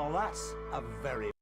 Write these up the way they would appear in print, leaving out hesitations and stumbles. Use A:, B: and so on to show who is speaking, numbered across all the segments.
A: Now that's a very...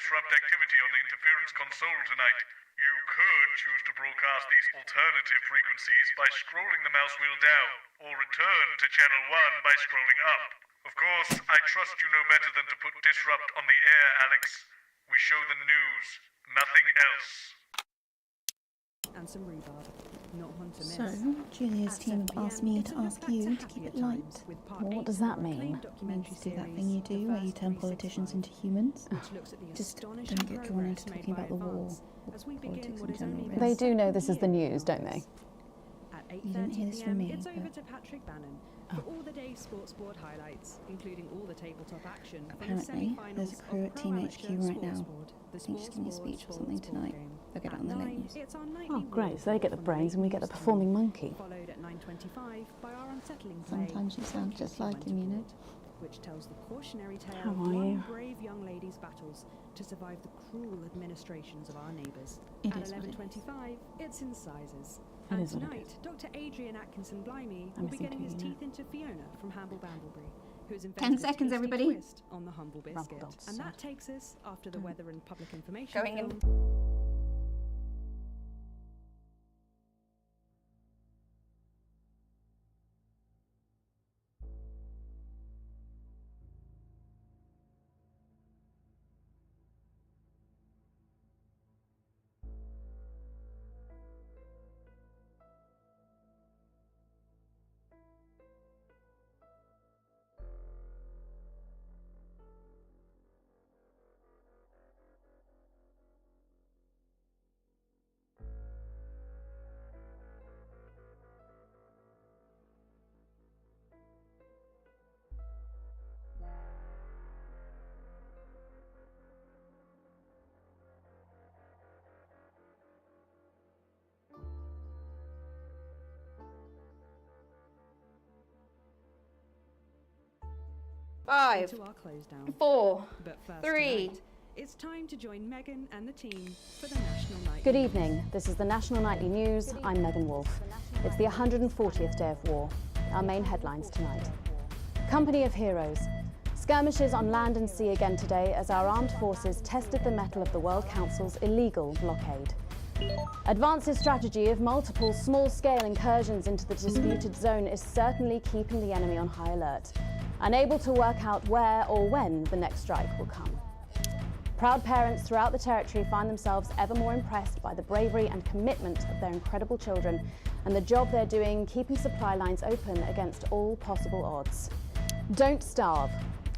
B: disrupt activity on the interference console tonight. You could choose to broadcast these alternative frequencies by scrolling the mouse wheel down, or return to channel 1 by scrolling up. Of course, I trust you know better than to put disrupt on the air, Alex. We show the news, nothing else.
C: And some rhubarb. Not Hunter miss.
D: So, Julia's team have asked me to ask you to keep it light.
E: Well, what does that mean?
D: It means to do that thing you do where you turn politicians into humans. Just don't get drawn into talking about the war or politics in general. Really.
E: They do know this is the news, don't they?
D: You didn't hear this from me, but
C: For all the day's sports board highlights, including all the tabletop action.
D: Apparently, there's a crew at Team HQ right now. I think she's giving a speech or something tonight. They'll get it on the late news.
A: Oh, great. So they get the brains and we get the performing monkey.
C: Followed at 9:25 by our unsettling play,
D: Sometimes you sound just like him, you know.
C: which tells the cautionary tale
A: How
C: of
A: are
C: one
A: you?
C: brave young lady's battles to survive the cruel administrations of our neighbours.
D: It
C: At
D: is what it is.
C: 11:25, it's incisors.
A: It
C: And
A: is what it
C: tonight,
A: is.
C: Dr. Adrian Atkinson Blimey
A: I'm
C: will be
A: missing
C: getting
A: two,
C: his
A: you know.
C: teeth into Fiona from Hamble Bamblebury, who's
D: 10
C: invented a
D: seconds,
C: tasty
D: everybody.
C: twist on the humble biscuit.
A: dots,
C: And
A: sod.
C: that takes us, after the weather and public information
D: Going in.
C: film,
D: Five,
C: to our close down.
D: 4,
C: But first
D: 3.
C: tonight, it's time to join Megan and the team for the National Night.
A: Good evening. This is the National Nightly News. I'm Megan Wolfe. It's the 140th day of war. Our main headlines tonight. Company of heroes. Skirmishes on land and sea again today as our armed forces tested the mettle of the World Council's illegal blockade. Advance's strategy of multiple small-scale incursions into the disputed zone is certainly keeping the enemy on high alert, unable to work out where or when the next strike will come. Proud parents throughout the territory find themselves ever more impressed by the bravery and commitment of their incredible children and the job they're doing keeping supply lines open against all possible odds. Don't starve.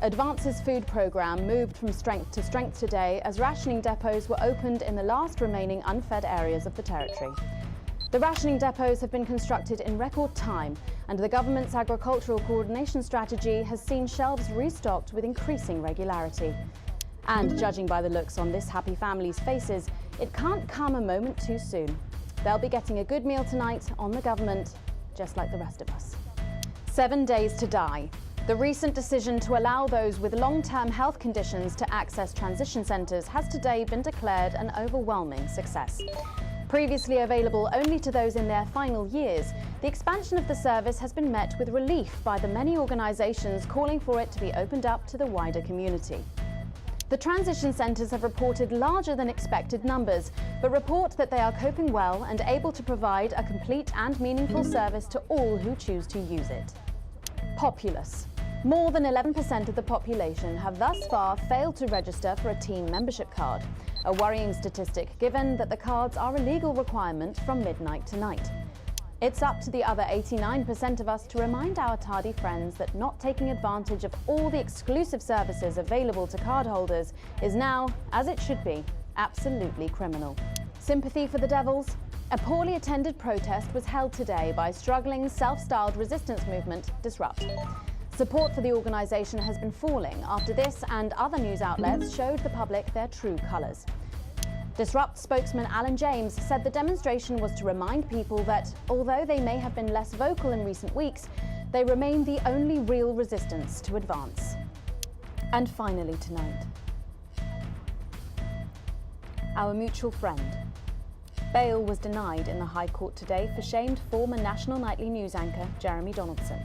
A: Advance's food programme moved from strength to strength today as rationing depots were opened in the last remaining unfed areas of the territory. The rationing depots have been constructed in record time, and the government's agricultural coordination strategy has seen shelves restocked with increasing regularity. And judging by the looks on this happy family's faces, it can't come a moment too soon. They'll be getting a good meal tonight on the government, just like the rest of us. 7 days to die. The recent decision to allow those with long-term health conditions to access transition centres has today been declared an overwhelming success. Previously available only to those in their final years, the expansion of the service has been met with relief by the many organisations calling for it to be opened up to the wider community. The transition centres have reported larger than expected numbers, but report that they are coping well and able to provide a complete and meaningful service to all who choose to use it. Populous. More than 11% of the population have thus far failed to register for a team membership card, a worrying statistic given that the cards are a legal requirement from midnight tonight. It's up to the other 89% of us to remind our tardy friends that not taking advantage of all the exclusive services available to cardholders is now, as it should be, absolutely criminal. Sympathy for the devils? A poorly attended protest was held today by struggling self-styled resistance movement Disrupt. Support for the organisation has been falling after this and other news outlets showed the public their true colours. Disrupt spokesman Alan James said the demonstration was to remind people that, although they may have been less vocal in recent weeks, they remain the only real resistance to advance. And finally tonight, our mutual friend. Bail was denied in the High Court today for shamed former National Nightly News anchor Jeremy Donaldson.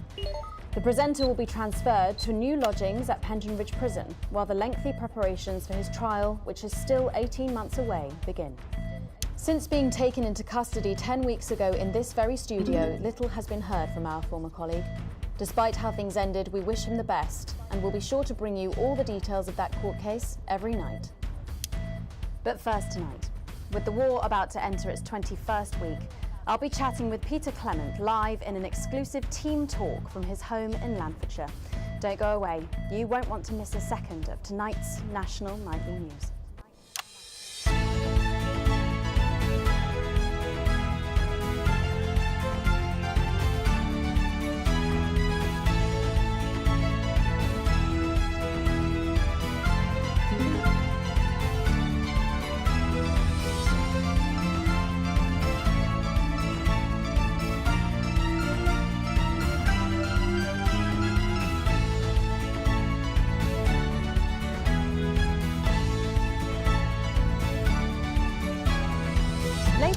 A: The presenter will be transferred to new lodgings at Penton Ridge Prison, while the lengthy preparations for his trial, which is still 18 months away, begin. Since being taken into custody 10 weeks ago in this very studio, little has been heard from our former colleague. Despite how things ended, we wish him the best, and we'll be sure to bring you all the details of that court case every night. But first tonight, with the war about to enter its 21st week, I'll be chatting with Peter Clement live in an exclusive team talk from his home in Lanfordshire. Don't go away. You won't want to miss a second of tonight's National Nightly News.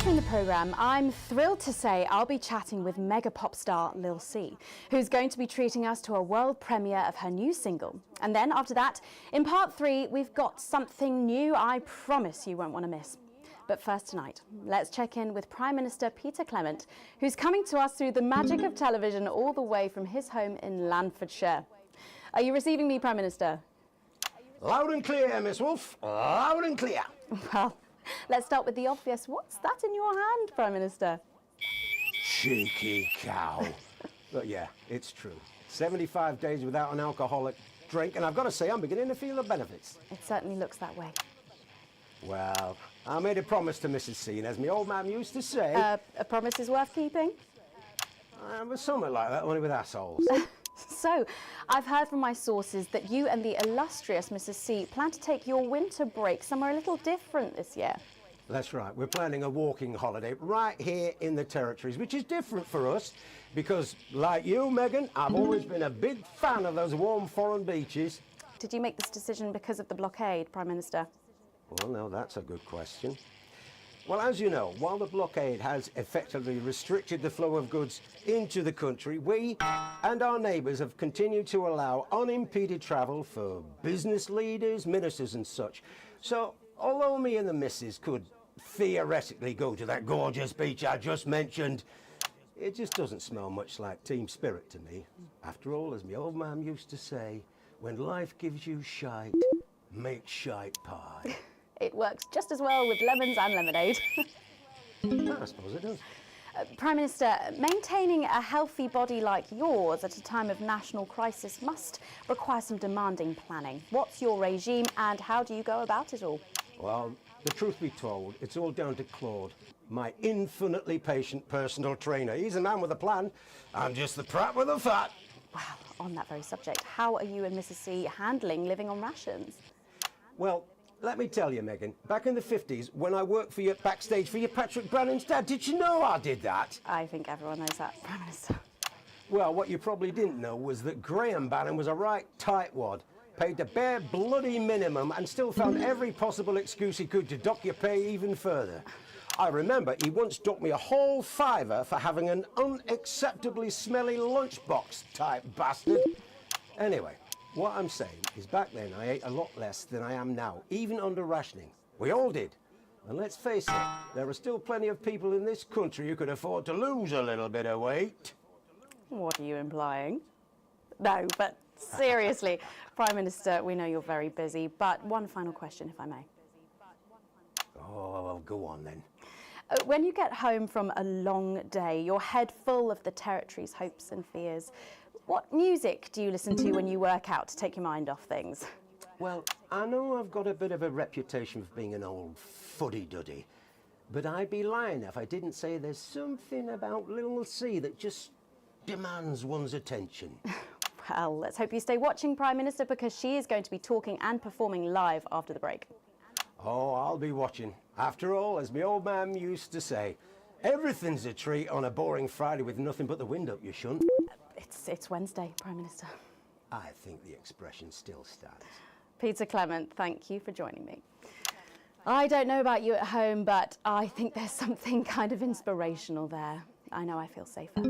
A: Later in the programme, I'm thrilled to say I'll be chatting with mega pop star Lil C, who's going to be treating us to a world premiere of her new single. And then after that, in part 3, we've got something new I promise you won't want to miss. But first tonight, let's check in with Prime Minister Peter Clement, who's coming to us through the magic of television all the way from his home in Landfordshire. Are you receiving me, Prime Minister?
E: Loud and clear, Miss Wolf. Loud and clear.
A: Well, let's start with the obvious. What's that in your hand, Prime Minister?
E: Cheeky cow. But yeah, it's true. 75 days without an alcoholic drink, and I've got to say, I'm beginning to feel the benefits.
A: It certainly looks that way.
E: Well, I made a promise to Mrs. C, and as my old man used to say...
A: A promise is worth keeping?
E: But something like that, only with assholes.
A: So, I've heard from my sources that you and the illustrious Mrs. C plan to take your winter break somewhere a little different this year.
E: That's right. We're planning a walking holiday right here in the territories, which is different for us because, like you, Megan, I've always been a big fan of those warm foreign beaches.
A: Did you make this decision because of the blockade, Prime Minister?
E: Well, no, that's a good question. Well, as you know, while the blockade has effectively restricted the flow of goods into the country, we and our neighbours have continued to allow unimpeded travel for business leaders, ministers and such. So, although me and the missus could theoretically go to that gorgeous beach I just mentioned, it just doesn't smell much like team spirit to me. After all, as my old man used to say, when life gives you shite, make shite pie.
A: It works just as well with lemons and lemonade.
E: I suppose it does.
A: Prime Minister, maintaining a healthy body like yours at a time of national crisis must require some demanding planning. What's your regime and how do you go about it all?
E: Well, the truth be told, it's all down to Claude, my infinitely patient personal trainer. He's a man with a plan. I'm just the prat with the fat.
A: Well, on that very subject, how are you and Mrs. C handling living on rations?
E: Well, let me tell you, Megan, back in the 50s, when I worked for you backstage for your Patrick Brannan's dad, did you know I did that?
A: I think everyone knows that, Prime Minister.
E: Well, what you probably didn't know was that Graham Bannon was a right tightwad, paid the bare bloody minimum and still found every possible excuse he could to dock your pay even further. I remember he once docked me a whole $5 for having an unacceptably smelly lunchbox type bastard. Anyway, what I'm saying is back then I ate a lot less than I am now, even under rationing. We all did. And let's face it, there are still plenty of people in this country who could afford to lose a little bit of weight.
A: What are you implying? No, but seriously, Prime Minister, we know you're very busy, but one final question, if I may.
E: Oh, well, go on then.
A: When you get home from a long day, your head full of the territory's hopes and fears, what music do you listen to when you work out to take your mind off things?
E: Well, I know I've got a bit of a reputation for being an old fuddy-duddy, but I'd be lying if I didn't say there's something about Lil C that just demands one's attention.
A: Well, let's hope you stay watching, Prime Minister, because she is going to be talking and performing live after the break.
E: Oh, I'll be watching. After all, as my old man used to say, everything's a treat on a boring Friday with nothing but the wind up your shunt.
A: It's Wednesday, Prime Minister.
E: I think the expression still stands.
A: Peter Clement, thank you for joining me. I don't know about you at home, but I think there's something kind of inspirational there. I know I feel safer.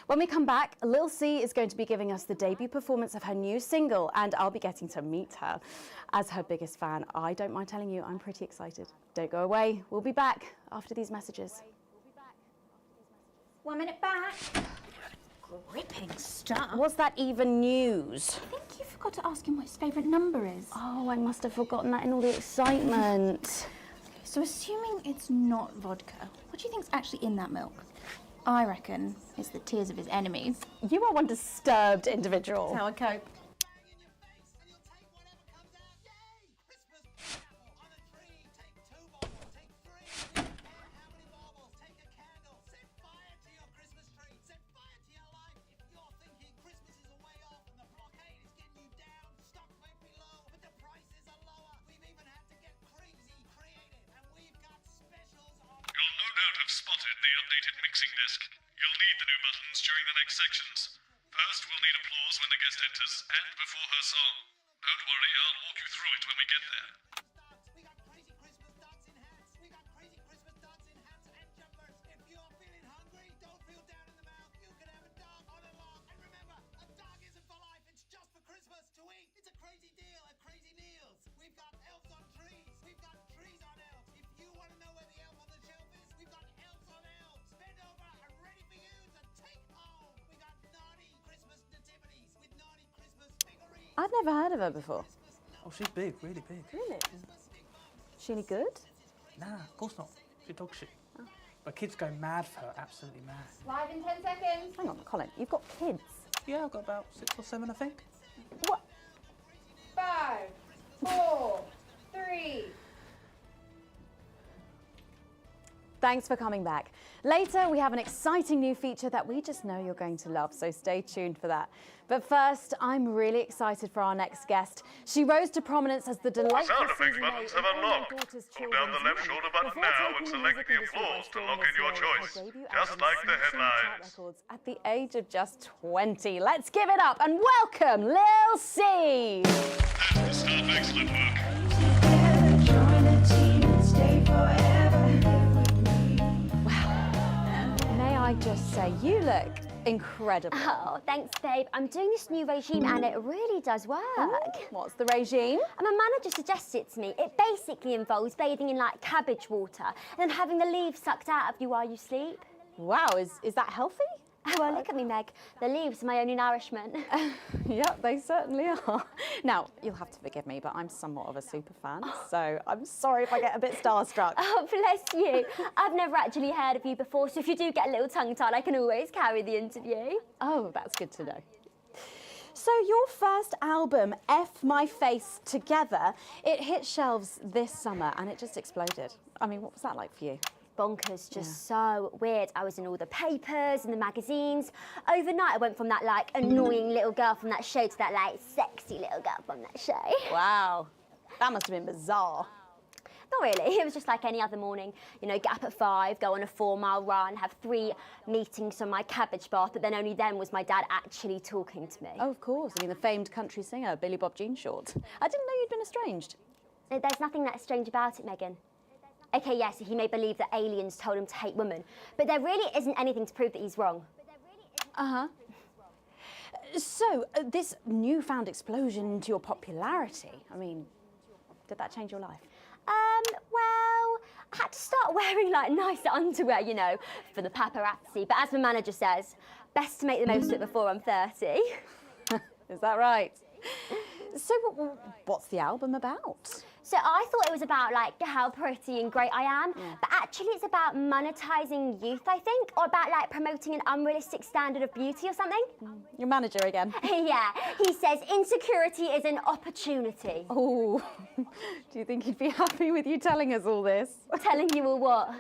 A: When we come back, Lil C is going to be giving us the debut performance of her new single, and I'll be getting to meet her. As her biggest fan, I don't mind telling you I'm pretty excited. Don't go away. We'll be back after these messages.
F: 1 minute back. Gripping stuff.
A: Was that even news?
F: I think you forgot to ask him what his favourite number is.
A: Oh, I must have forgotten that in all the excitement.
F: So assuming it's not vodka, what do you think's actually in that milk? I reckon it's the tears of his enemies.
A: You are one disturbed individual.
F: That's how I cope.
B: Spotted the updated mixing disc. You'll need the new buttons during the next sections. First, we'll need applause when the guest enters and before her song. Don't worry, I'll walk you through it when we get there.
G: We got crazy Christmas dancing hats. We got crazy Christmas dancing hats.
A: I've never heard of her before.
G: Oh, she's big, really big.
A: Really? Is she any good?
G: Nah, of course not. She's dog shit. Oh. But kids go mad for her, absolutely mad.
F: Live in 10 seconds.
A: Hang on, Colin, you've got kids.
G: Yeah, I've got about 6 or 7, I think.
A: What?
F: 5, 4, 3.
A: Thanks for coming back. Later, we have an exciting new feature that we just know you're going to love, so stay tuned for that. But first, I'm really excited for our next guest. She rose to prominence as the delightful
B: Sound effects
A: Susan
B: buttons
A: May
B: have
A: in All My
B: unlocked.
A: Daughter's
B: Hold down the
A: Children's
B: left
A: Movie.
B: shoulder button
A: Before
B: now
A: taking
B: and
A: the
B: select
A: music
B: the
A: industry by
B: applause to
A: storm
B: lock in
A: this
B: your
A: year,
B: choice.
A: her debut
B: Just
A: album
B: like the
A: smashing chart
B: headlines.
A: records at the age of just 20. Let's give it up and welcome Lil C.
B: That's the stuff, excellent work.
A: May I just say, you look incredible.
H: Oh, thanks, babe. I'm doing this new regime and it really does work.
A: What's the regime?
H: And my manager suggested it to me. It basically involves bathing in like cabbage water and then having the leaves sucked out of you while you sleep.
A: Wow, is that healthy?
H: Well, look at me, Meg. The leaves are my only nourishment.
A: Yep, they certainly are. Now, you'll have to forgive me, but I'm somewhat of a super fan, so I'm sorry if I get a bit starstruck.
H: Oh, bless you. I've never actually heard of you before, so if you do get a little tongue-tied, I can always carry the interview.
A: Oh, that's good to know. So your first album, F My Face Together, it hit shelves this summer and it just exploded. I mean, what was that like for you?
H: Bonkers, just so weird. I was in all the papers and the magazines. Overnight, I went from that like annoying little girl from that show to that like sexy little girl from that show.
A: Wow, that must have been bizarre.
H: Not really, it was just like any other morning. You know, get up at 5, go on a 4-mile run, have 3 meetings on my cabbage bath, but then only then was my dad actually talking to me.
A: Oh, of course. I mean, the famed country singer, Billy Bob Jean Short. I didn't know you'd been estranged.
H: There's nothing that strange about it, Megan. Okay, yes, he may believe that aliens told him to hate women, but there really isn't anything to prove that he's wrong.
A: Uh-huh. So, this newfound explosion into your popularity, I mean, did that change your life?
H: Well, I had to start wearing like nicer underwear, you know, for the paparazzi, but as my manager says, best to make the most of it before I'm 30.
A: Is that right? So, what's the album about?
H: So I thought it was about like how pretty and great I am, but actually it's about monetizing youth, I think, or about like promoting an unrealistic standard of beauty or something.
A: Your manager again.
H: Yeah, he says insecurity is an opportunity.
A: Oh, do you think he'd be happy with you telling us all this?
H: Telling you all what?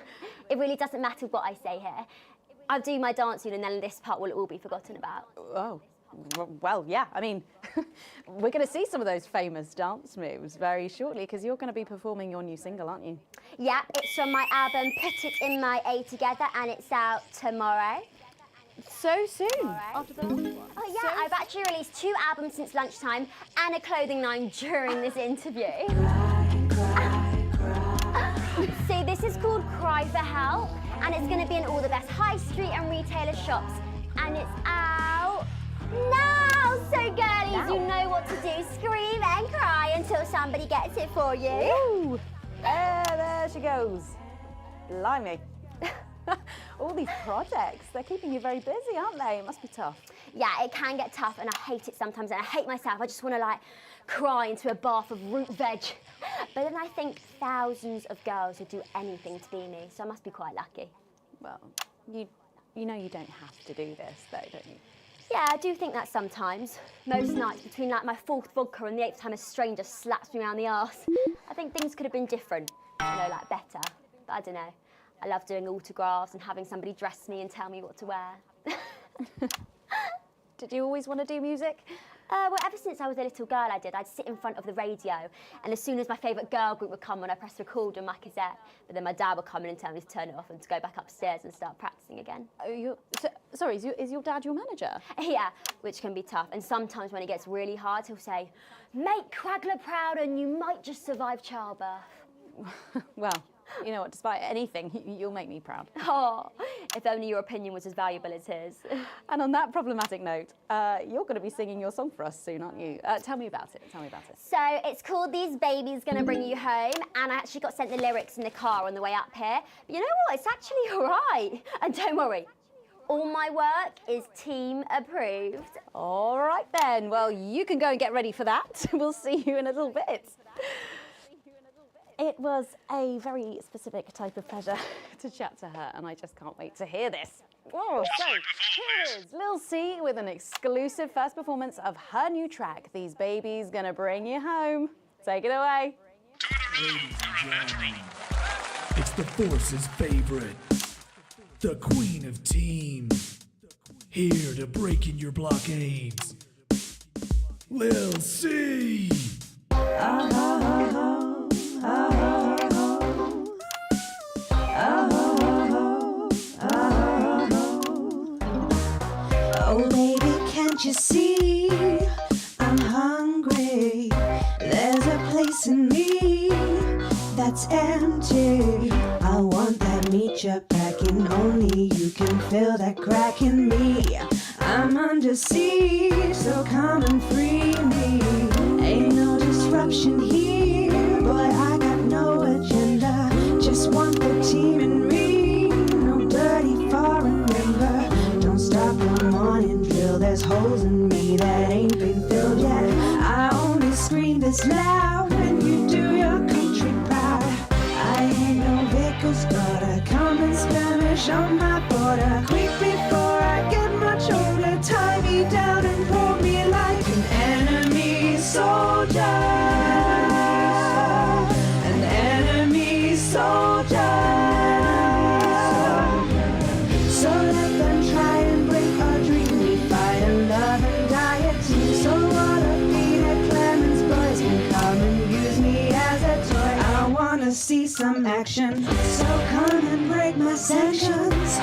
H: It really doesn't matter what I say here. I'll do my dance soon and then this part will all be forgotten about.
A: Oh. Well, yeah, I mean, we're going to see some of those famous dance moves very shortly because you're going to be performing your new single, aren't you?
H: Yeah, it's from my album Put It In My A Together and it's out tomorrow.
A: So soon? After the last one?
H: Oh yeah, I've actually released 2 albums since lunchtime and a clothing line during this interview. See, this is called Cry for Help and it's going to be in all the best high street and retailer shops and it's out now. So girlies, you know what to do. Scream and cry until somebody gets it for you.
A: Ooh, there she goes. Blimey. All these projects, they're keeping you very busy, aren't they? It must be tough.
H: Yeah, it can get tough and I hate it sometimes and I hate myself. I just want to like cry into a bath of root veg. But then I think thousands of girls would do anything to be me, so I must be quite lucky.
A: Well, you know you don't have to do this though, don't you?
H: Yeah, I do think that sometimes. Most nights between like my 4th vodka and the 8th time a stranger slaps me around the arse. I think things could have been different, you know, like better. But I don't know. I love doing autographs and having somebody dress me and tell me what to wear.
A: Did you always want to do music?
H: Well, ever since I was a little girl, I'd sit in front of the radio, and as soon as my favourite girl group would come on, I'd press record on my cassette. But then my dad would come in and tell me to turn it off and to go back upstairs and start practising again.
A: Oh, sorry, is your dad your manager?
H: Yeah, which can be tough. And sometimes when it gets really hard, he'll say, "Make Cragler proud and you might just survive childbirth."
A: Well, you know what, despite anything, you'll make me proud.
H: Oh, if only your opinion was as valuable as his.
A: And on that problematic note, you're going to be singing your song for us soon, aren't you? Tell me about it,
H: So it's called These Babies Gonna Bring You Home, and I actually got sent the lyrics in the car on the way up here. But you know what, it's actually all right. And don't worry, All my work is team approved.
A: All right then. Well, you can go and get ready for that. We'll see you in a little bit. It was a very specific type of pleasure to chat to her, and I just can't wait to hear this. Oh, so here is Lil C with an exclusive first performance of her new track, These Babies Gonna Bring You Home. Take it away.
I: It's the Force's favorite, the queen of teams, here to break in your blockades, Lil C.
J: Oh baby, can't you see I'm hungry? There's a place in me that's empty. I want that meat you're packing, only you can fill that crack in me. I'm under siege, so come and free me. Ain't no disruption here, boy, I got no agenda. Just want the team and me, no dirty foreign member. Don't stop one morning drill, there's holes in me that ain't been filled yet. I only scream this loud when you do your country proud. I ain't no vicar's daughter, come and skirmish on my border. Quick before I get much older, tie me down and pull me like an enemy soldier. An enemy soldier. So let them try and break our dream. We fight and love and die a team. So what a Peter Clemens boys can come and use me as a toy. I wanna see some action, so come and break my sanctions.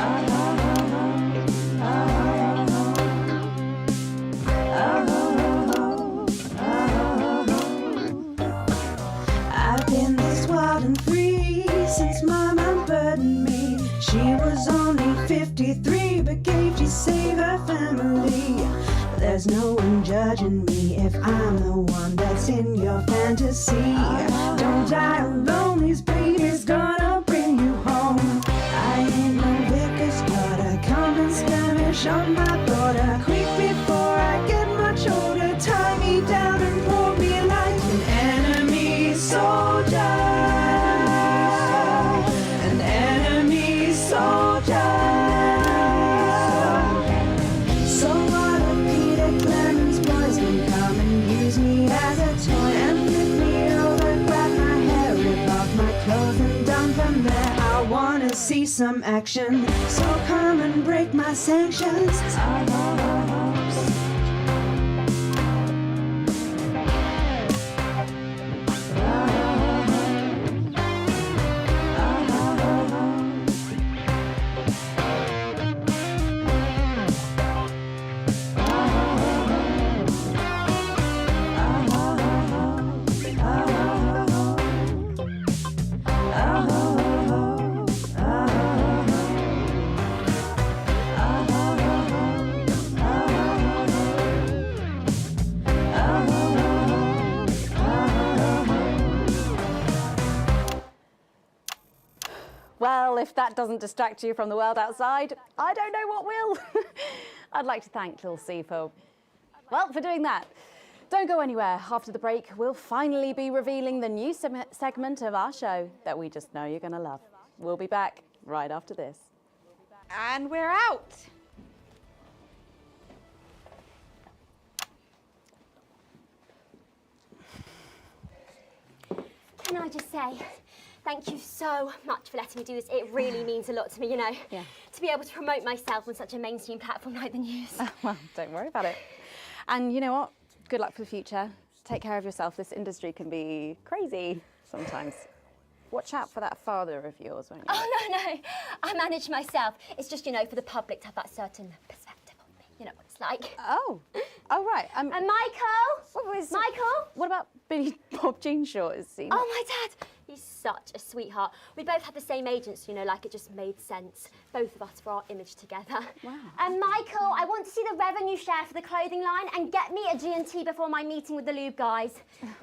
J: I've been this wild and free since my mom burdened me. She was only 53, but gave to save her family. There's no one judging me if I'm the one that's in your fantasy. Don't die alone, these babies gonna bring you home. I ain't no vicar's daughter, come and skirmish on my border. Quick before I get much older, tie me down and pull me like an enemy soldier. An enemy soldier. So what a Peter Clemens boys can come and use me as a toy and flip me over, grab my hair, rip off my clothes and dump them there. I wanna see some action, so come and break my sanctions.
A: Well, if that doesn't distract you from the world outside, I don't know what will. I'd like to thank Lil C for doing that. Don't go anywhere. After the break, we'll finally be revealing the new segment of our show that we just know you're going to love. We'll be back right after this.
F: And we're out.
H: Can I just say, thank you so much for letting me do this. It really means a lot to me, you know.
A: Yeah.
H: To be able to promote myself on such a mainstream platform like the news.
A: Well, don't worry about it. And you know what? Good luck for the future. Take care of yourself. This industry can be crazy sometimes. Watch out for that father of yours, won't you?
H: Oh, no. I manage myself. It's just, you know, for the public to have that certain perspective on me. You know what it's like.
A: Oh, right.
H: And Michael? Michael?
A: What about Billy Bob Jean Short? Is he?
H: Oh, my dad. He's such a sweetheart. We both had the same agents, you know, like it just made sense. Both of us for our image together.
A: Wow.
H: And Michael, I want to see the revenue share for the clothing line and get me a G&T before my meeting with the lube guys.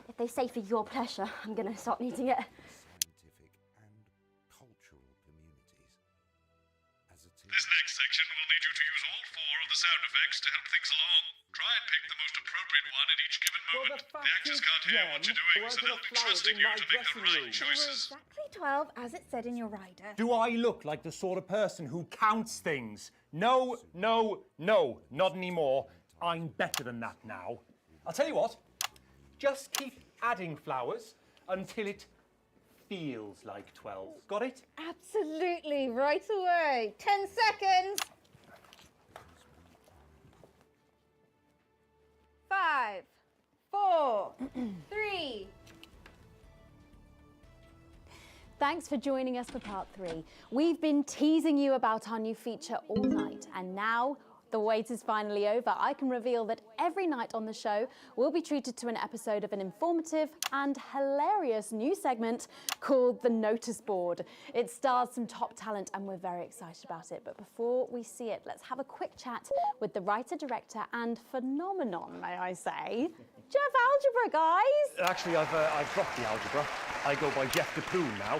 H: If they say for your pleasure, I'm going to start needing it.
K: Scientific and cultural communities,
B: This next section will need you to use all 4 of the sound effects to help things along. Try and pick the most appropriate one at each given moment. The actors can't hear what you're doing, so they'll be trusting you to make the right choices.
F: Exactly 12 as it said in your rider.
K: Do I look like the sort of person who counts things? No, no, no, not anymore. I'm better than that now. I'll tell you what, just keep adding flowers until it feels like 12. Got it?
F: Absolutely, right away. 10 seconds. 5, 4, 3.
A: Thanks for joining us for part 3. We've been teasing you about our new feature all night, and now the wait is finally over. I can reveal that every night on the show, we'll be treated to an episode of an informative and hilarious new segment called The Notice Board. It stars some top talent and we're very excited about it. But before we see it, let's have a quick chat with the writer, director and phenomenon, may I say, Jeff Algebra, guys.
K: Actually, I've dropped the algebra. I go by Jeff DePoon now.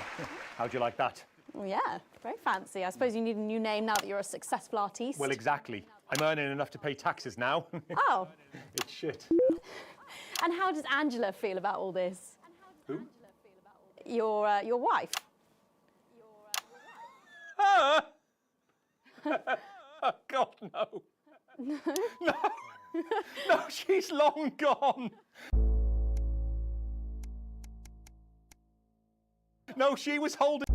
K: How'd you like that?
A: Yeah, very fancy. I suppose you need a new name now that you're a successful artiste.
K: Well, exactly. I'm earning enough to pay taxes now.
A: Oh.
K: It's shit.
A: And how does Angela feel about all this?
K: Who?
A: Your wife.
K: Ah! Oh, God, no. No. No, she's long gone. No, she was holding...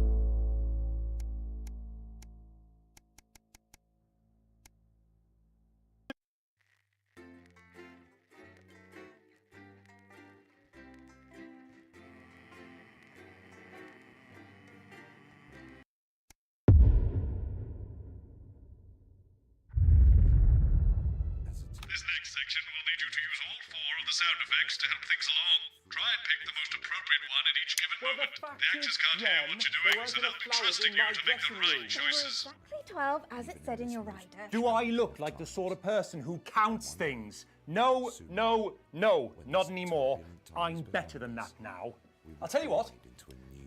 B: This next section will need you to use all 4 of the sound effects to help things along. Try and pick the most appropriate one at each given moment. The actors can't hear what you're doing, so they'll be trusting you to make the right choices.
F: Exactly 12 as it said in your rider.
K: Do I look like the sort of person who counts things? No, no, no, not anymore. I'm better than that now. I'll tell you what,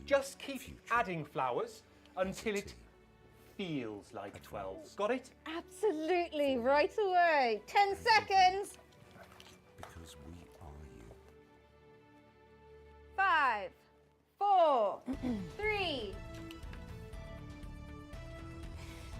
K: just keep adding flowers until it feels like 12. Got it?
F: Absolutely, right away. 10 seconds.
E: Because we are you.
F: 5, 4, 3.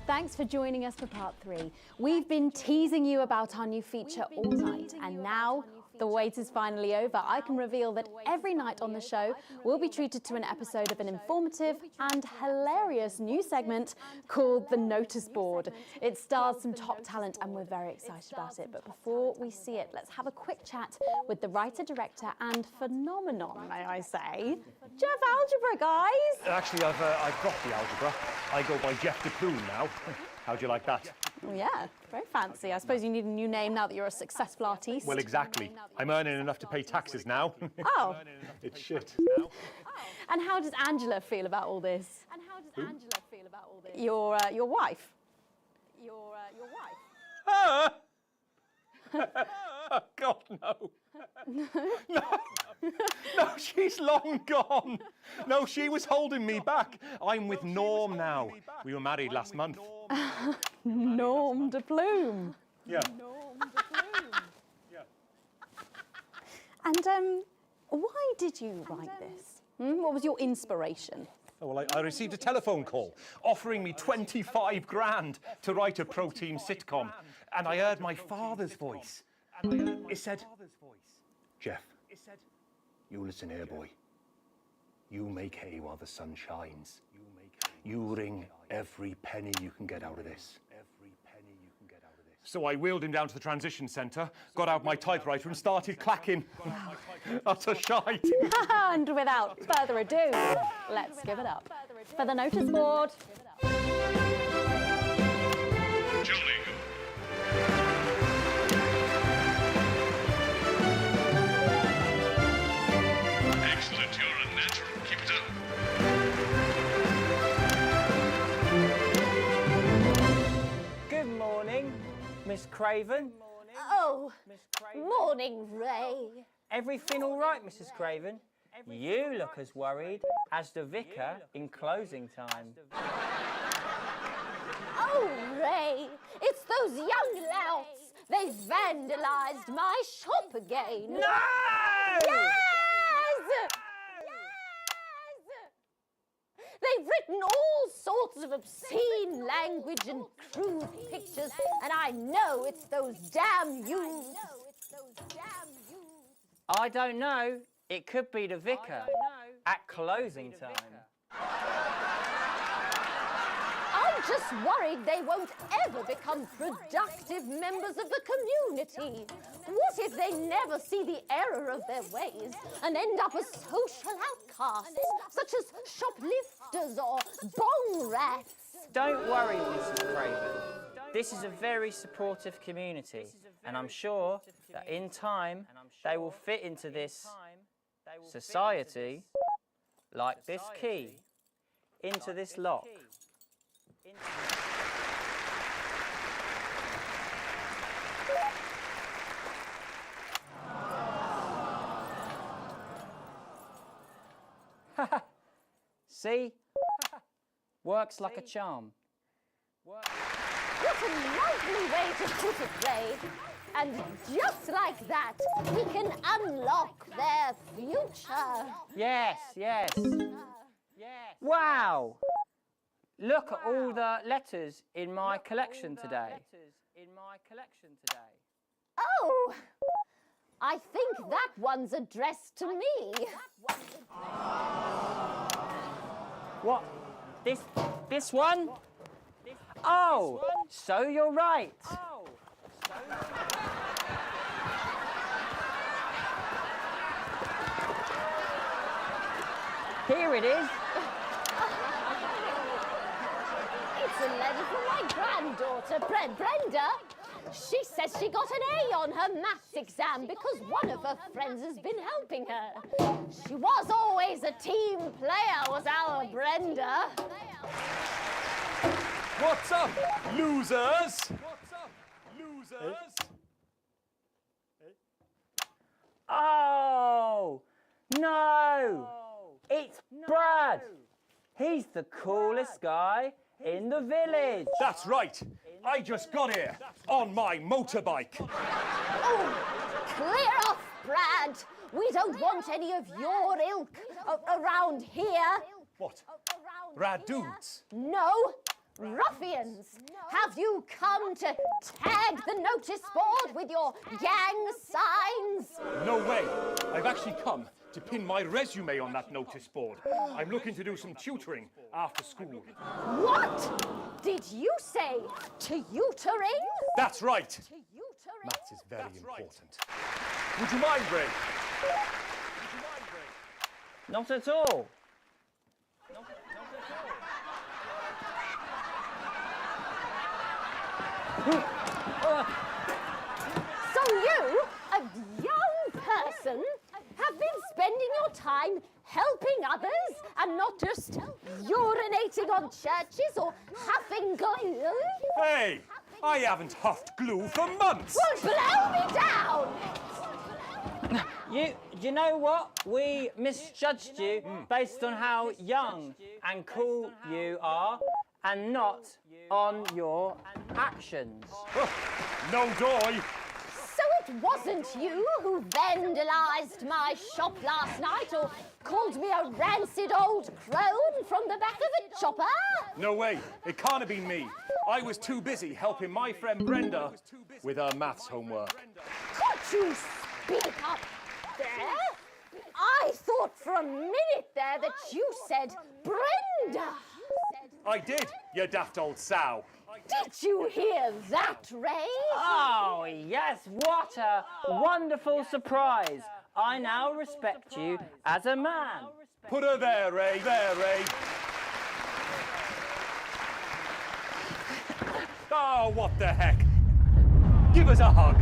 A: Thanks for joining us for part 3. We've been teasing you about our new feature all night, and now the wait is finally over. I can reveal that every night on the show, we'll be treated to an episode of an informative and hilarious new segment called The Notice Board. It stars some top talent and we're very excited about it. But before we see it, let's have a quick chat with the writer, director and phenomenon, may I say, Jeff Algebra, guys.
K: Actually, I've dropped the algebra. I go by Jeff DePoon now. How'd you like that?
A: Yeah, very fancy. I suppose you need a new name now that you're a successful artiste.
K: Well, exactly. I'm earning enough to pay taxes now.
A: Oh.
K: It's shit.
A: And how does Angela feel about all this? Your wife. Your wife.
K: Ah! Oh, God, no. No, she's long gone. No, she was holding me back. I'm with Norm now. We were married last month.
A: Norm de Plume.
K: Yeah.
A: Norm de Plume.
K: Yeah.
A: And why did you write this? What was your inspiration?
K: Oh, well, I received a telephone call offering me 25 grand to write a pro-team sitcom. And I heard my father's voice. It said, Jeff, you listen here, boy. You make hay while the sun shines. You wring every penny you can get out of this. So I wheeled him down to the transition centre, got out my typewriter and started clacking. Utter shite.
A: And without further ado, let's give it up for the notice board.
B: Jolly good. Excellent, you're a natural. Keep it up.
L: Good morning, Miss Craven.
H: Oh, morning, Ray.
L: Everything all right, Mrs. Craven? You look as worried as the vicar in closing time.
H: Oh, Ray, it's those young louts. They've vandalised my shop again.
L: No!
H: Yes! They've written all sorts of obscene language and crude pictures, and I know it's those damn youths.
L: I don't know. It could be the vicar at closing time.
H: I'm just worried they won't ever become productive members of the community. What if they never see the error of their ways and end up as social outcasts, such as shoplifters or bong rats?
L: Don't worry, Mrs. Craven. This is a very supportive community, and I'm sure that in time they will fit into this society like this key into this lock. See? Works like a charm.
H: What a lovely way to put it, Ray. And just like that, we can unlock their future.
L: Yes, yes. Wow! Look at all the letters in my collection today.
H: Oh, I think that one's addressed to me.
L: What? This one? Oh, so you're right. Here it is.
H: It's a letter from my granddaughter, Brenda. She says she got an A on her maths exam because one of her friends has been helping her. She was always a team player, was our Brenda.
K: What's up, losers?
L: Oh, no. It's Brad. He's the coolest guy in the village.
K: That's right. I just got here on my motorbike.
H: Oh, clear off, Brad. We don't want any of your ilk around here.
K: What? Rad dudes?
H: No, ruffians. Have you come to tag the notice board with your gang signs?
K: No way. I've actually come to pin my resume on that notice board. I'm looking to do some tutoring after school.
H: What did you say? Tutoring?
K: That's right.
H: Tutoring?
K: Maths is very important. Would you mind, Ray?
L: Not at all.
H: So you, a young person, have been spending your time helping others and not just urinating on churches or huffing glue?
K: Hey, I haven't huffed glue for months.
H: Well, blow me down!
L: You know what? We misjudged you based on how young and cool you are and not on your actions.
K: No joy.
H: So it wasn't you who vandalised my shop last night or called me a rancid old crone from the back of a chopper?
K: No way. It can't have been me. I was too busy helping my friend Brenda with her maths homework.
H: Could you speak up there? I thought for a minute there that you said Brenda.
K: I did, you daft old sow.
H: Did you hear that, Ray?
L: Oh, yes, what a wonderful surprise. I now respect you as a man.
K: Put her there, Ray. There, Ray. Oh, what the heck? Give us a hug.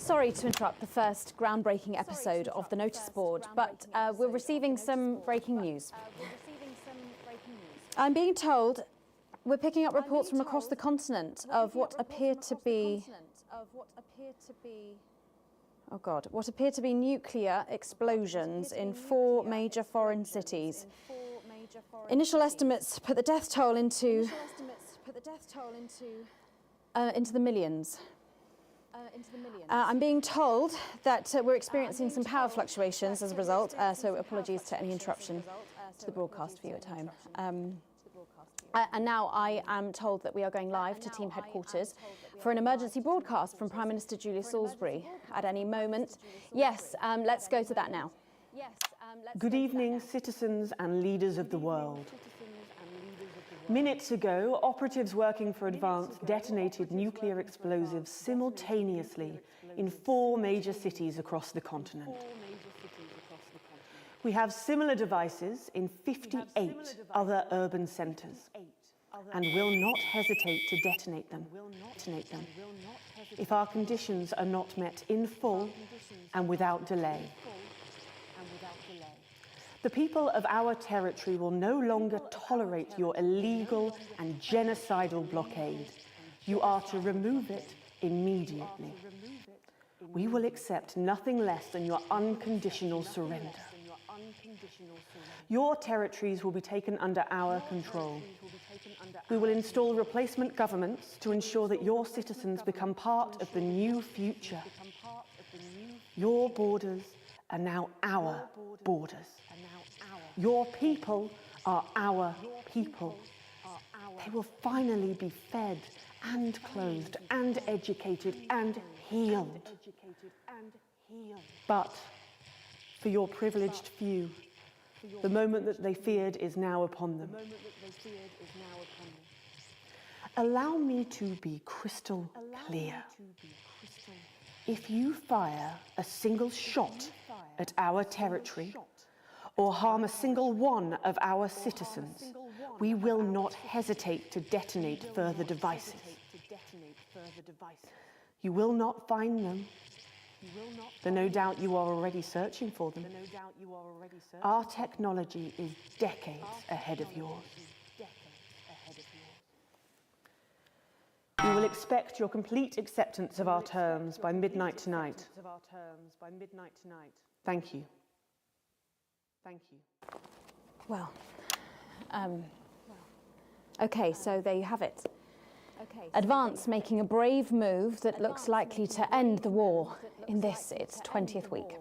A: sorry to interrupt the first groundbreaking episode of the notice board, but we're receiving some breaking news. I'm being told we're picking up reports from across the continent of what appear to be nuclear explosions in 4 major foreign cities. Initial estimates put the death toll into the millions. I'm being told that we're experiencing some power fluctuations as a result, so apologies to any interruption to the broadcast for you at home. And now I am told that we are going live to team headquarters for an emergency broadcast from Prime Minister Julia Salisbury at any moment. Yes, let's go to that now.
M: Good evening, citizens and leaders of the world. Minutes ago, operatives working for Advance detonated nuclear explosives simultaneously in 4 major cities across the continent. We have similar devices in 58 other urban centres and will not hesitate to detonate them if our conditions are not met in full and without delay. The people of our territory will no longer tolerate your illegal and genocidal blockade. You are to remove it immediately. We will accept nothing less than your unconditional surrender. Your territories will be taken under our control. We will install replacement governments to ensure that your citizens become part of the new future. Your borders are now our borders. Your people are our people. They will finally be fed and clothed and educated and healed. But for your privileged few, the moment that they feared is now upon them. Allow me to be crystal clear. If you fire a single shot at our territory, or harm a single one of our citizens, we will not hesitate to detonate further devices. You will not find them, though no doubt you are already searching for them. Our technology is decades ahead of yours. We will expect your complete acceptance of our terms by midnight tonight. Thank you. Thank you.
A: Well, okay, so there you have it. Advance making a brave move that looks likely to end the war in this, its 20th week.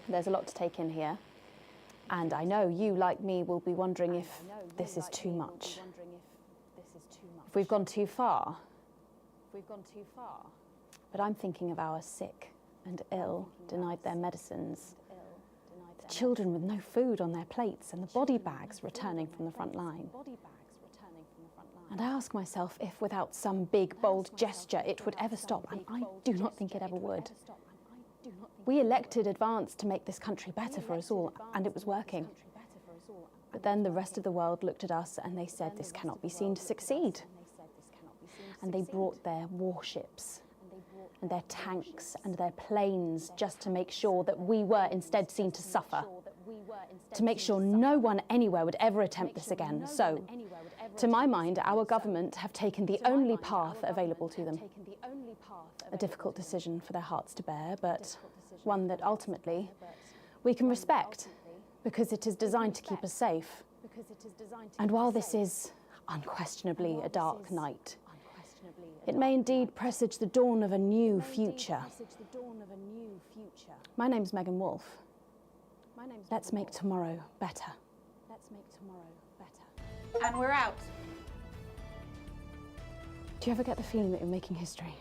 A: There's a lot to take in here, and I know you, like me, will be wondering if this is too much. If we've gone too far. But I'm thinking of our sick and ill, denied their medicines, the children with no food on their plates, and the body bags returning from the front line. And I ask myself if without some big, bold gesture it would ever stop, and I do not think it ever would. We elected Advance to make this country better for us all, and it was working. But then the rest of the world looked at us and they said this cannot be seen to succeed. And they brought their warships and their tanks and their planes just to make sure that we were instead seen to suffer, to make sure no one anywhere would ever attempt this again. So, to my mind, our government have taken the only path available to them. A difficult decision for their hearts to bear, but one that ultimately we can respect because it is designed to keep us safe. And while this is unquestionably a dark night, it may indeed presage the dawn of a new future. My name's Megan Wolfe. Let's make tomorrow better.
F: And we're out.
A: Do you ever get the feeling that you're making history?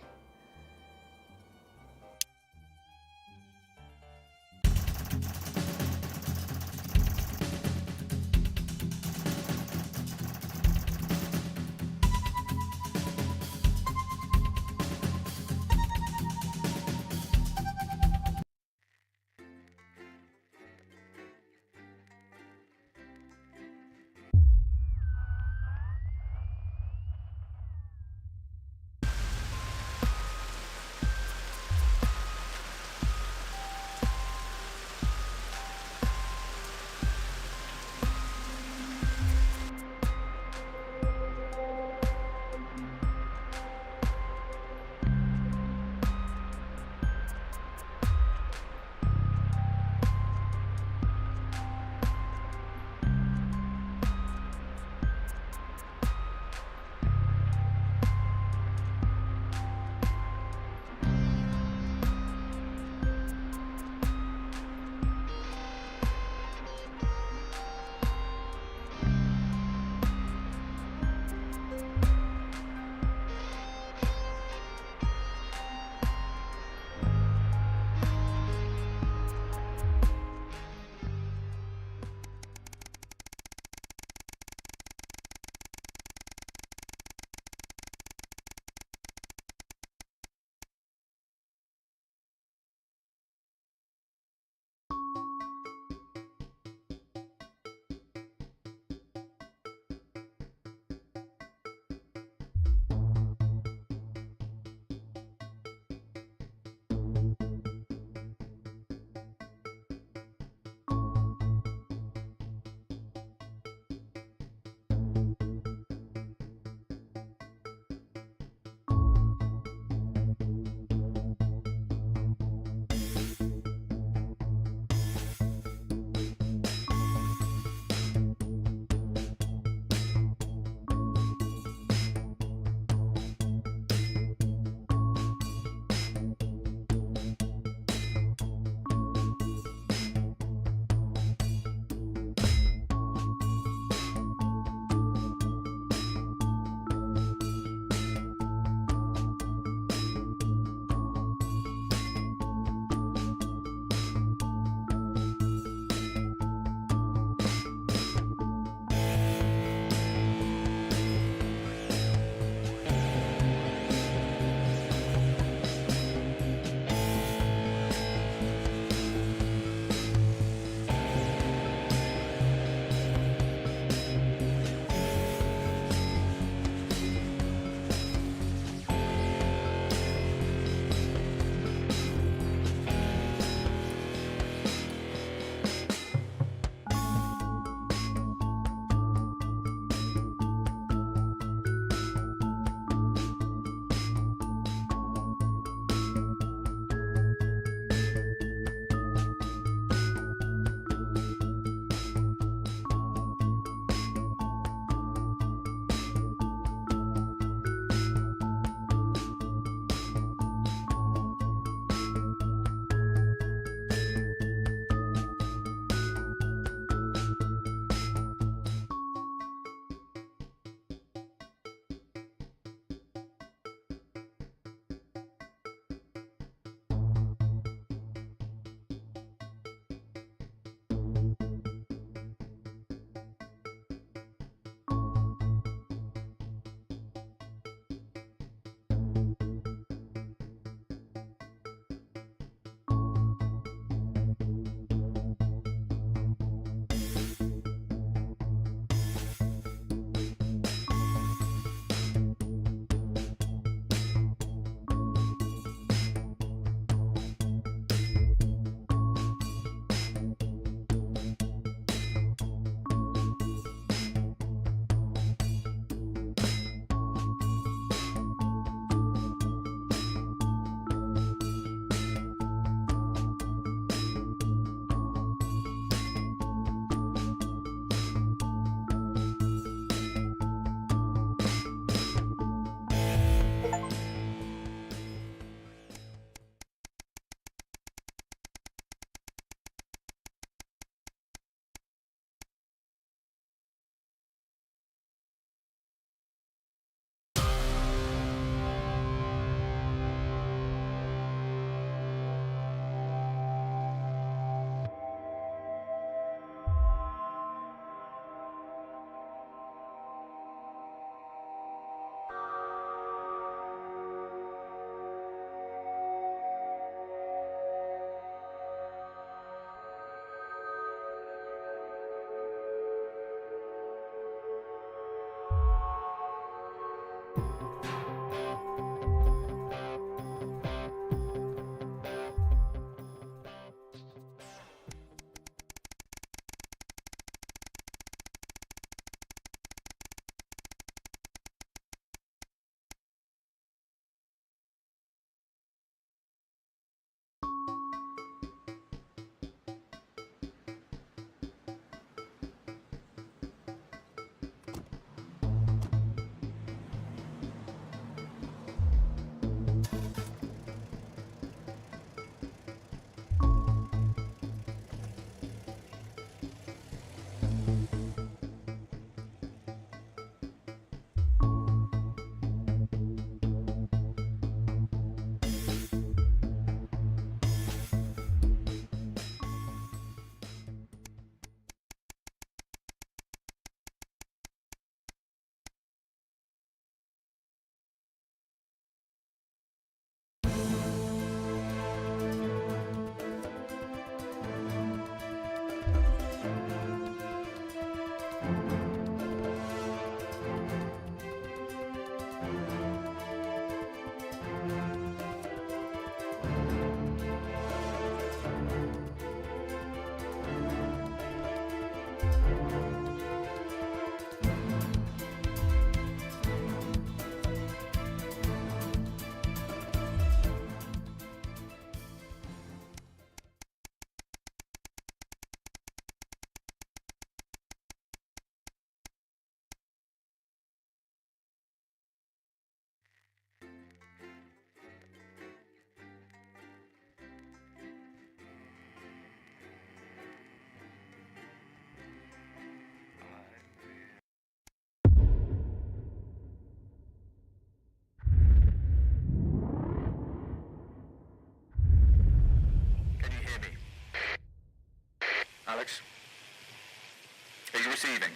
N: receiving?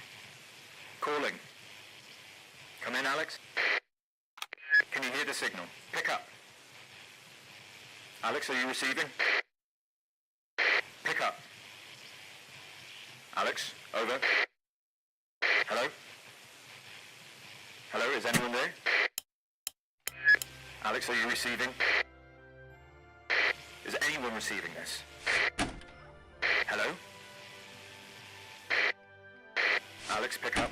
N: Calling. Come in, Alex. Can you hear the signal? Pick up. Alex, are you receiving? Pick up. Alex, over. Hello? Hello, is anyone there? Alex, are you receiving? Is anyone receiving this? Hello? Alex, pick up.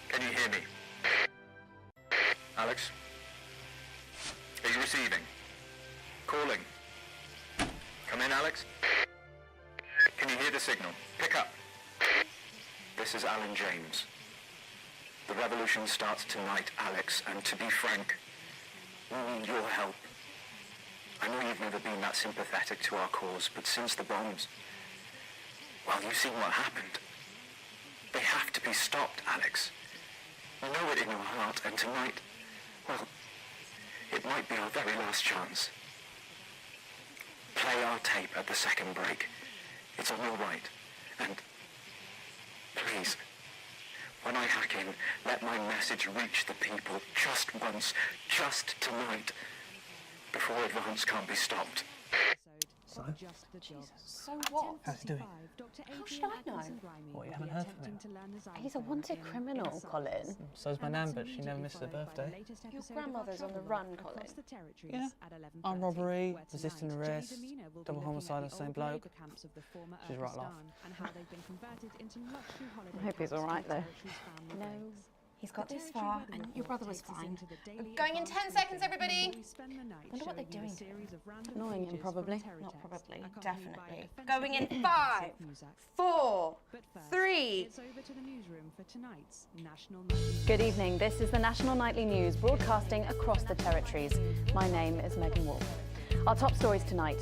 N: Can you hear me? Alex? Are you receiving? Calling. Come in, Alex. Can you hear the signal? Pick up. This is Alan James. The revolution starts tonight, Alex, and to be frank, we need your help. I know you've never been that sympathetic to our cause, but since the bombs, well, you've seen what happened. They have to be stopped, Alex. You know it in your heart, and tonight, well, it might be our very last chance. Play our tape at the second break. It's on your right. And please, when I hack in, let my message reach the people just once, just tonight, before Advance can't be stopped.
G: So?
A: So what?
G: How's he doing?
A: How should I know?
G: What, you haven't heard from him?
A: He's a wanted criminal, Colin.
G: So's my nan, but she never misses her birthday.
A: Your grandmother's on the run, Colin.
G: Yeah. Armed robbery, resisting arrest, double homicide of the same bloke. She's right laugh.
A: I hope he's alright though.
F: No, he's got this far, and your brother was fine.
O: Going in 10 seconds, everybody.
F: Wonder what they're doing.
A: Annoying him, probably.
F: Not probably, definitely.
O: Going in 5, 4, 3.
A: Good evening. This is the National Nightly News broadcasting across the territories. My name is Megan Wolf. Our top stories tonight.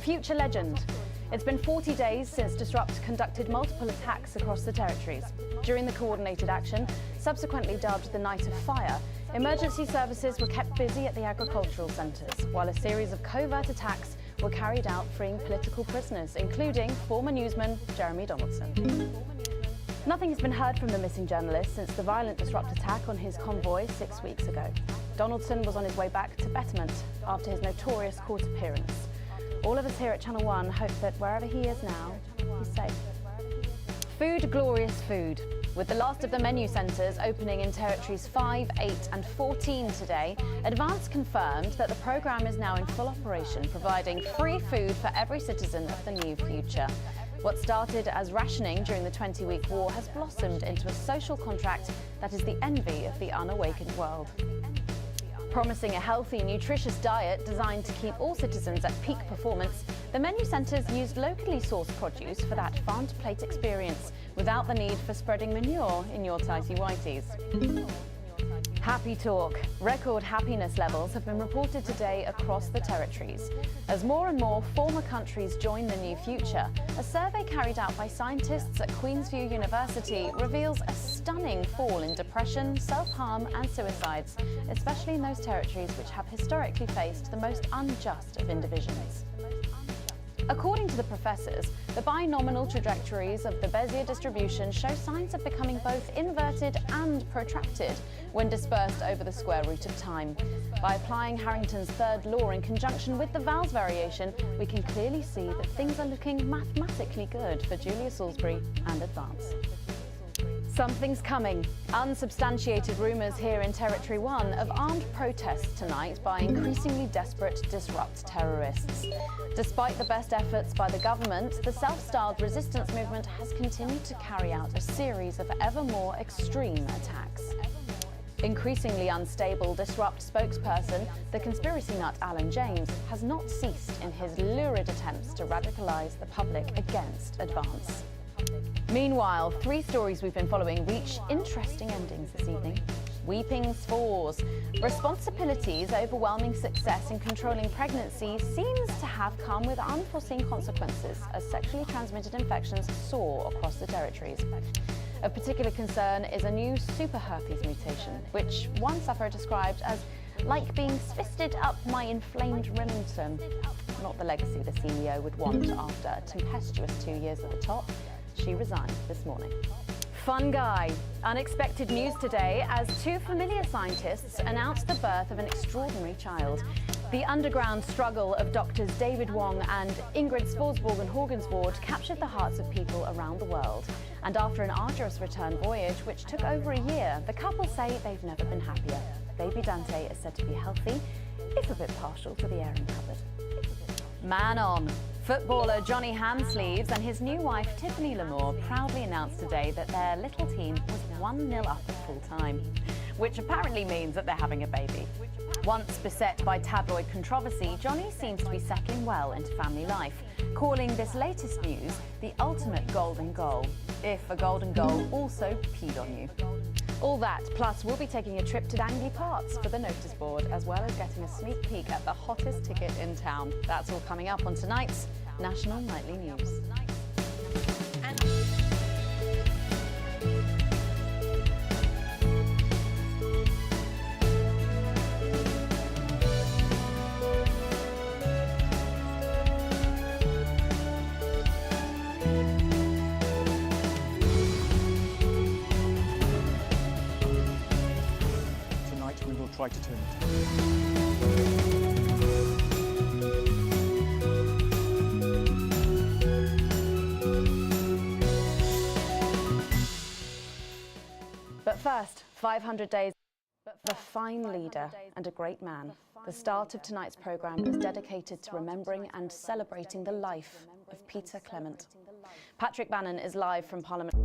A: Future legend. It's been 40 days since Disrupt conducted multiple attacks across the territories. During the coordinated action, subsequently dubbed the Night of Fire, emergency services were kept busy at the agricultural centres, while a series of covert attacks were carried out freeing political prisoners, including former newsman Jeremy Donaldson. Nothing has been heard from the missing journalist since the violent Disrupt attack on his convoy 6 weeks ago. Donaldson was on his way back to Betterment after his notorious court appearance. All of us here at Channel 1 hope that wherever he is now, he's safe. Food, glorious food. With the last of the menu centres opening in territories 5, 8 and 14 today, Advance confirmed that the programme is now in full operation, providing free food for every citizen of the new future. What started as rationing during the 20-week war has blossomed into a social contract that is the envy of the unawakened world. Promising a healthy, nutritious diet designed to keep all citizens at peak performance, the menu centres used locally sourced produce for that farm-to-plate experience without the need for spreading manure in your tighty-whities. Happy talk. Record happiness levels have been reported today across the territories. As more and more former countries join the new future, a survey carried out by scientists at Queensview University reveals a stunning fall in depression, self-harm and suicides, especially in those territories which have historically faced the most unjust of indivisions. According to the professors, the binominal trajectories of the Bezier distribution show signs of becoming both inverted and protracted when dispersed over the square root of time. By applying Harrington's third law in conjunction with the vowels variation, we can clearly see that things are looking mathematically good for Julia Salisbury and Advance. Something's coming. Unsubstantiated rumours here in Territory 1 of armed protests tonight by increasingly desperate Disrupt terrorists. Despite the best efforts by the government, the self-styled resistance movement has continued to carry out a series of ever more extreme attacks. Increasingly unstable Disrupt spokesperson, the conspiracy nut Alan James, has not ceased in his lurid attempts to radicalise the public against Advance. Meanwhile, 3 stories we've been following reach interesting endings this evening. Weeping spores. Responsibility's overwhelming success in controlling pregnancy seems to have come with unforeseen consequences as sexually transmitted infections soar across the territories. Of particular concern is a new super herpes mutation, which one sufferer described as like being svisted up my inflamed Remington. Not the legacy the CEO would want after a tempestuous 2 years at the top. She resigned this morning. Fun guy. Unexpected news today as two familiar scientists announced the birth of an extraordinary child. The underground struggle of doctors David Wong and Ingrid Svorsborg-Horgensvoord captured the hearts of people around the world. And after an arduous return voyage, which took over a year, the couple say they've never been happier. Baby Dante is said to be healthy, if a bit partial to the airing cupboard. Man on. Footballer Johnny Hansleeves and his new wife Tiffany Lamore proudly announced today that their little team was 1-0 up at full time, which apparently means that they're having a baby. Once beset by tabloid controversy, Johnny seems to be settling well into family life, calling this latest news the ultimate golden goal, if a golden goal also peed on you. All that, plus we'll be taking a trip to Dangley Parks for the notice board, as well as getting a sneak peek at the hottest ticket in town. That's all coming up on tonight's National Nightly News.
K: Tonight we will try to turn it.
A: But first, 500 days. A fine leader and a great man. The start of tonight's programme is dedicated to remembering and celebrating the life of Peter Clement. Patrick Bannon is live from Parliament.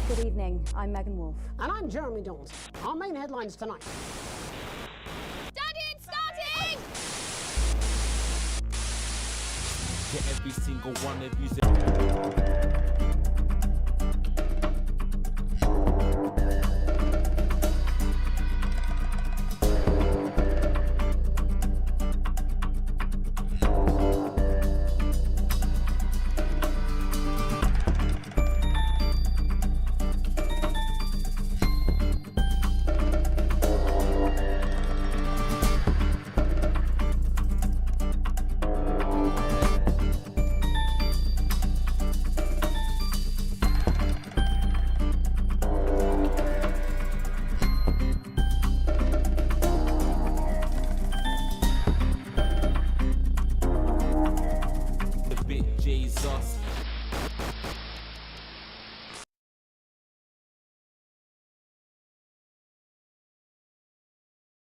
A: Good evening, I'm Megan Wolfe.
P: And I'm Jeremy Jones. Our main headlines tonight.
Q: Daddy, it's starting!
R: To every single one of you.